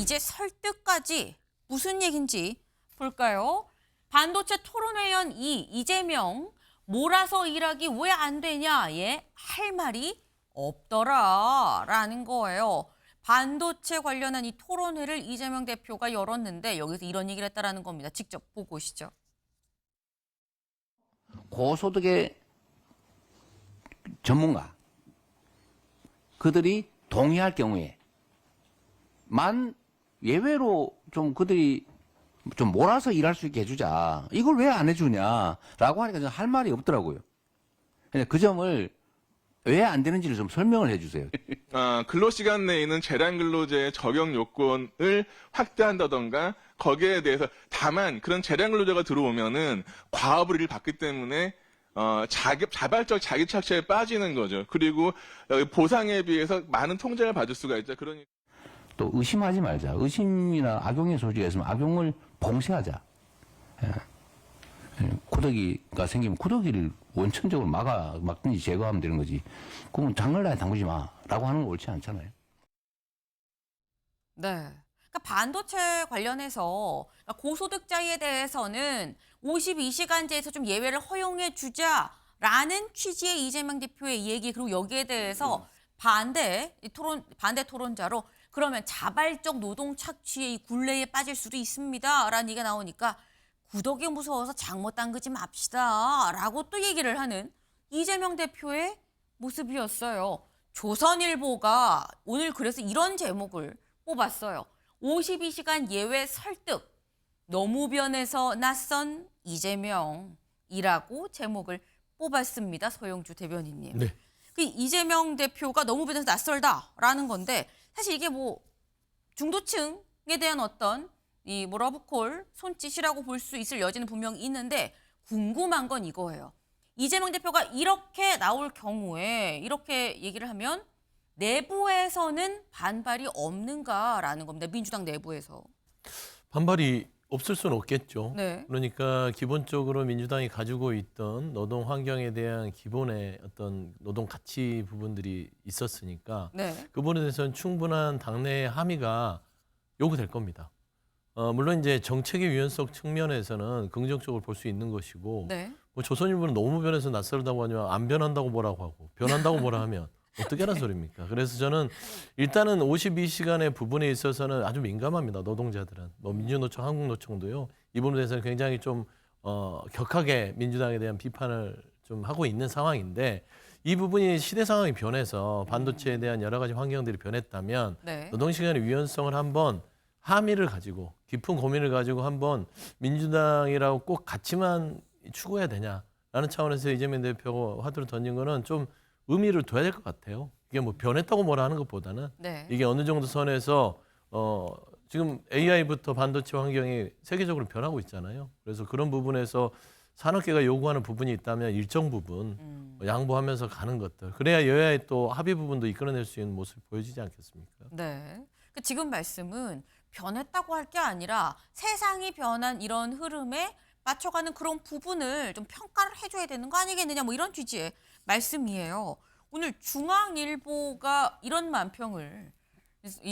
이제 설득까지 무슨 얘긴지 볼까요? 반도체 토론회연 2 이재명 몰아서 일하기 왜 안 되냐? 할 말이 없더라라는 거예요. 반도체 관련한 이 토론회를 이재명 대표가 열었는데 여기서 이런 얘기를 했다라는 겁니다. 직접 보고 오시죠. 고소득의 전문가 그들이 동의할 경우에 만 예외로 좀 그들이 좀 몰아서 일할 수 있게 해주자. 이걸 왜 안 해주냐라고 하니까 저는 할 말이 없더라고요. 그냥 그 점을 왜 안 되는지를 좀 설명을 해주세요. 근로시간 내에는 재량근로제의 적용 요건을 확대한다던가 거기에 대해서 다만 그런 재량근로제가 들어오면은 과업의를 받기 때문에 자발적 자기 착취에 빠지는 거죠. 그리고 보상에 비해서 많은 통장을 받을 수가 있죠. 그러니 또 의심하지 말자. 의심이나 악용의 소지가 있으면 악용을 봉쇄하자. 구더기가 생기면 구더기를 원천적으로 막든지 제거하면 되는 거지. 그러면 장날라에 담그지 마라고 하는 건 옳지 않잖아요. 네. 그러니까 반도체 관련해서 고소득자에 대해서는 52시간제에서 좀 예외를 허용해 주자라는 취지의 이재명 대표의 얘기, 그리고 여기에 대해서 반대 토론자로 그러면 자발적 노동 착취의 이 굴레에 빠질 수도 있습니다라는 얘기가 나오니까 구더기 무서워서 장 못 담그지 맙시다라고 또 얘기를 하는 이재명 대표의 모습이었어요. 조선일보가 오늘 그래서 이런 제목을 뽑았어요. 52시간 예외 설득, 노무변에서 낯선 이재명이라고 제목을 뽑았습니다. 서영주 대변인님. 네. 그 이재명 대표가 노무변에서 낯설다라는 건데 사실 이게 뭐 중도층에 대한 어떤 이 러브콜 손짓이라고 볼 수 있을 여지는 분명히 있는데 궁금한 건 이거예요. 이재명 대표가 이렇게 나올 경우에 이렇게 얘기를 하면 내부에서는 반발이 없는가라는 겁니다. 민주당 내부에서. 반발이 없을 수는 없겠죠. 네. 그러니까 기본적으로 민주당이 가지고 있던 노동 환경에 대한 기본의 어떤 노동 가치 부분들이 있었으니까 네. 그 부분에 대해서는 충분한 당내의 함의가 요구될 겁니다. 물론 이제 정책의 유연성 측면에서는 긍정적으로 볼 수 있는 것이고 네. 뭐 조선일보는 너무 변해서 낯설다고 하면 안 변한다고 뭐라고 하고 변한다고 뭐라 하면 어떻게 하란 소리입니까? 그래서 저는 일단은 52시간의 부분에 있어서는 아주 민감합니다. 노동자들은. 뭐 민주노총, 한국노총도요. 이 부분에 대해서는 굉장히 좀 격하게 민주당에 대한 비판을 좀 하고 있는 상황인데 이 부분이 시대 상황이 변해서 반도체에 대한 여러 가지 환경들이 변했다면 네. 노동시간의 유연성을 한번 함의를 가지고 깊은 고민을 가지고 한번 민주당이라고 꼭 같이만 추구해야 되냐라는 차원에서 이재명 대표가 화두를 던진 거는 좀 의미를 둬야 될 것 같아요. 이게 뭐 변했다고 뭐라 하는 것보다는 네. 이게 어느 정도 선에서 지금 AI부터 반도체 환경이 세계적으로 변하고 있잖아요. 그래서 그런 부분에서 산업계가 요구하는 부분이 있다면 일정 부분 양보하면서 가는 것들. 그래야 여야의 또 합의 부분도 이끌어낼 수 있는 모습이 보여지지 않겠습니까? 네. 지금 말씀은 변했다고 할 게 아니라 세상이 변한 이런 흐름에 맞춰가는 그런 부분을 좀 평가를 해줘야 되는 거 아니겠느냐, 뭐 이런 취지의 말씀이에요. 오늘 중앙일보가 이런 만평을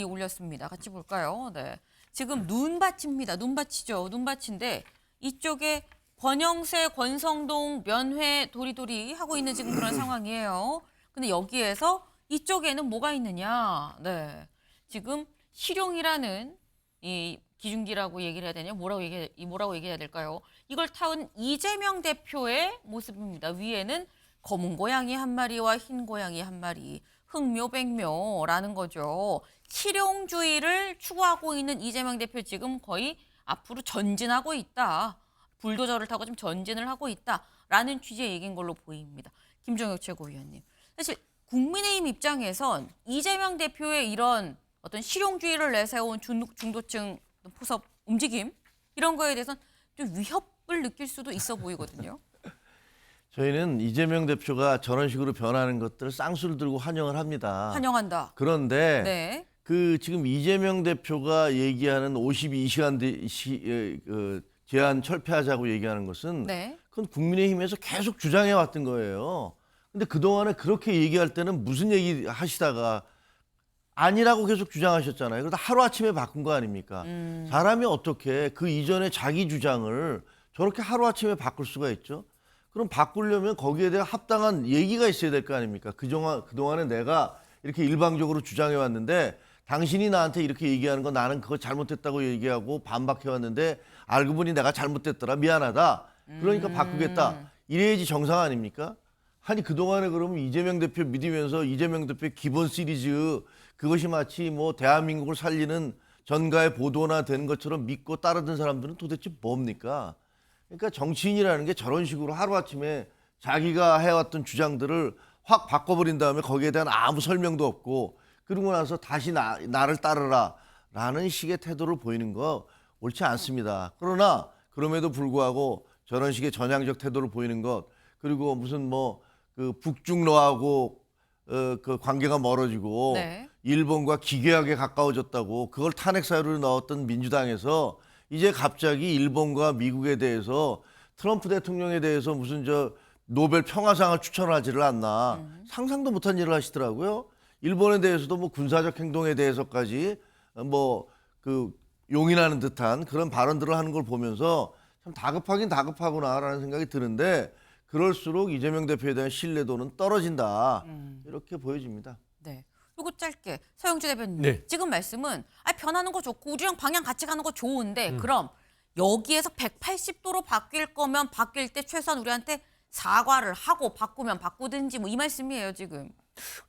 올렸습니다. 같이 볼까요? 네. 지금 눈밭입니다. 눈밭이죠. 눈밭인데 이쪽에 권영세, 권성동, 면회 도리도리 하고 있는 지금 그런 상황이에요. 근데 여기에서 이쪽에는 뭐가 있느냐? 네. 지금 실용이라는 이 기중기라고 얘기를 해야 되냐? 뭐라고 얘기해야 될까요? 이걸 타은 이재명 대표의 모습입니다. 위에는 검은 고양이 한 마리와 흰 고양이 한 마리, 흑묘백묘라는 거죠. 실용주의를 추구하고 있는 이재명 대표 지금 거의 앞으로 전진하고 있다. 불도저를 타고 좀 전진을 하고 있다라는 취지의 얘기인 걸로 보입니다. 김종혁 최고위원님. 사실 국민의힘 입장에선 이재명 대표의 이런 어떤 실용주의를 내세운 중도층 포섭 움직임 이런 거에 대해서는 좀 위협을 느낄 수도 있어 보이거든요. 저희는 이재명 대표가 저런 식으로 변하는 것들을 쌍수를 들고 환영을 합니다. 환영한다. 그런데 네. 그 지금 이재명 대표가 얘기하는 52시간 제한 철폐하자고 얘기하는 것은 네. 그건 국민의힘에서 계속 주장해 왔던 거예요. 근데 그동안에 그렇게 얘기할 때는 무슨 얘기 하시다가 아니라고 계속 주장하셨잖아요. 그러다 하루아침에 바꾼 거 아닙니까? 사람이 어떻게 그 이전에 자기 주장을 저렇게 하루아침에 바꿀 수가 있죠? 그럼 바꾸려면 거기에 대한 합당한 얘기가 있어야 될 거 아닙니까? 그동안에 내가 이렇게 일방적으로 주장해 왔는데 당신이 나한테 이렇게 얘기하는 거 나는 그거 잘못됐다고 얘기하고 반박해 왔는데 알고 보니 내가 잘못됐더라. 미안하다. 그러니까 바꾸겠다. 이래야지 정상 아닙니까? 아니 그동안에 그러면 이재명 대표 믿으면서 이재명 대표 기본 시리즈 그것이 마치 뭐 대한민국을 살리는 전가의 보도나 되는 것처럼 믿고 따르던 사람들은 도대체 뭡니까? 그러니까 정치인이라는 게 저런 식으로 하루아침에 자기가 해왔던 주장들을 확 바꿔버린 다음에 거기에 대한 아무 설명도 없고 그러고 나서 다시 나를 따르라 라는 식의 태도를 보이는 거 옳지 않습니다. 그러나 그럼에도 불구하고 저런 식의 전향적 태도를 보이는 것 그리고 무슨 뭐 그 북중러하고 그 관계가 멀어지고 네. 일본과 기괴하게 가까워졌다고 그걸 탄핵 사유로 넣었던 민주당에서 이제 갑자기 일본과 미국에 대해서 트럼프 대통령에 대해서 무슨 저 노벨 평화상을 추천하지를 않나 상상도 못한 일을 하시더라고요. 일본에 대해서도 뭐 군사적 행동에 대해서까지 뭐 그 용인하는 듯한 그런 발언들을 하는 걸 보면서 참 다급하긴 다급하구나라는 생각이 드는데 그럴수록 이재명 대표에 대한 신뢰도는 떨어진다. 이렇게 보여집니다. 네. 요거 짧게 서영주 대변인 네. 지금 말씀은 변하는 거 좋고 우리랑 방향 같이 가는 거 좋은데 그럼 여기에서 180도로 바뀔 거면 바뀔 때 최소한 우리한테 사과를 하고 바꾸면 바꾸든지 뭐 이 말씀이에요 지금.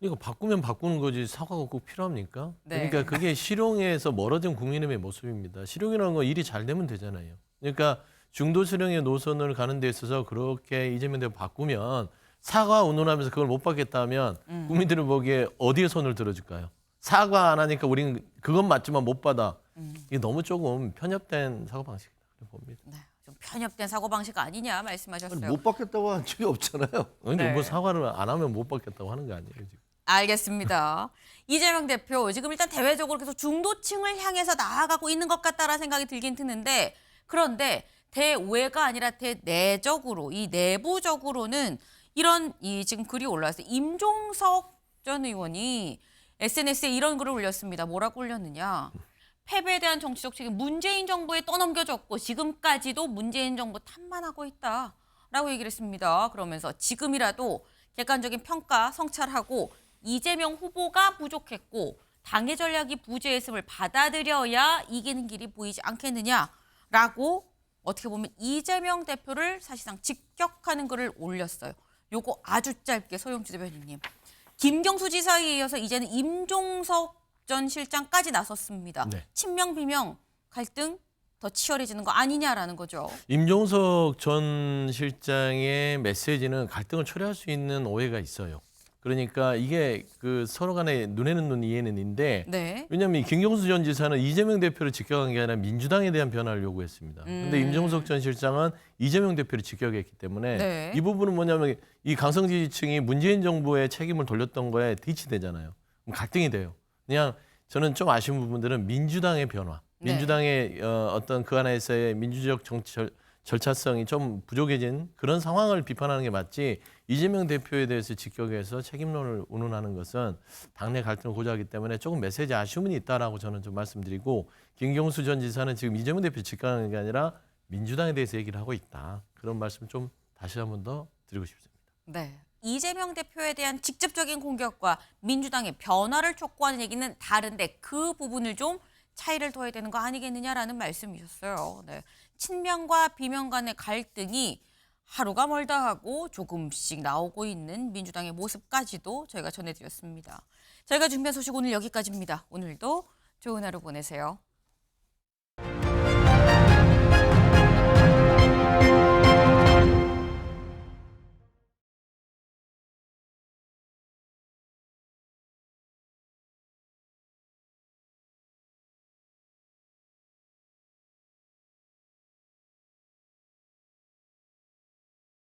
이거 바꾸면 바꾸는 거지 사과가 꼭 필요합니까? 네. 그러니까 그게 실용에서 멀어진 국민의힘의 모습입니다. 실용이라는 건 일이 잘 되면 되잖아요. 그러니까 중도 실용의 노선을 가는 데 있어서 그렇게 이재명 대표 바꾸면 사과 운운하면서 그걸 못 받겠다면 국민들은 보기에 어디에 손을 들어줄까요? 사과 안 하니까 우리는 그건 맞지만 못 받아. 이게 너무 조금 편협된 사고 방식이다 봅니다. 네. 좀 편협된 사고 방식 아니냐 말씀하셨어요. 못 받겠다고 한 적이 없잖아요. 근데 네. 뭐 사과를 안 하면 못 받겠다고 하는 거 아니에요 지금? 알겠습니다. 이재명 대표 지금 일단 대외적으로 계속 중도층을 향해서 나아가고 있는 것 같다라는 생각이 들긴 드는데 그런데 대외가 아니라 대내적으로 이 내부적으로는 이런 이 지금 글이 올라왔어요. 임종석 전 의원이 SNS에 이런 글을 올렸습니다. 뭐라고 올렸느냐. 패배에 대한 정치적 책임 문재인 정부에 떠넘겨졌고 지금까지도 문재인 정부 탓만 하고 있다라고 얘기를 했습니다. 그러면서 지금이라도 객관적인 평가 성찰하고 이재명 후보가 부족했고 당의 전략이 부재했음을 받아들여야 이기는 길이 보이지 않겠느냐라고 어떻게 보면 이재명 대표를 사실상 직격하는 글을 올렸어요. 요거 아주 짧게 소영주 대변인님. 김경수 지사에 이어서 이제는 임종석 전 실장까지 나섰습니다. 네. 친명 비명 갈등 더 치열해지는 거 아니냐라는 거죠. 임종석 전 실장의 메시지는 갈등을 초래할 수 있는 오해가 있어요. 그러니까 이게 그 서로 간에 눈에는 눈 이해는 인데 네. 왜냐하면 김경수 전 지사는 이재명 대표를 직격한 게 아니라 민주당에 대한 변화를 요구했습니다. 그런데 임종석 전 실장은 이재명 대표를 직격했기 때문에 네. 이 부분은 뭐냐면 이 강성 지지층이 문재인 정부의 책임을 돌렸던 거에 뒤치되잖아요. 그럼 갈등이 돼요. 그냥 저는 좀 아쉬운 부분들은 민주당의 변화, 네. 민주당의 어떤 그 안에서의 민주적 정치 절차성이 좀 부족해진 그런 상황을 비판하는 게 맞지 이재명 대표에 대해서 직격해서 책임론을 운운하는 것은 당내 갈등을 고조하기 때문에 조금 메시지 아쉬움은 있다라고 저는 좀 말씀드리고 김경수 전 지사는 지금 이재명 대표 직격하는 게 아니라 민주당에 대해서 얘기를 하고 있다. 그런 말씀 좀 다시 한 번 더 드리고 싶습니다. 네. 이재명 대표에 대한 직접적인 공격과 민주당의 변화를 촉구하는 얘기는 다른데 그 부분을 좀 차이를 둬야 되는 거 아니겠느냐라는 말씀이셨어요. 네. 친명과 비명 간의 갈등이 하루가 멀다 하고 조금씩 나오고 있는 민주당의 모습까지도 저희가 전해드렸습니다. 저희가 준비한 소식 오늘 여기까지입니다. 오늘도 좋은 하루 보내세요.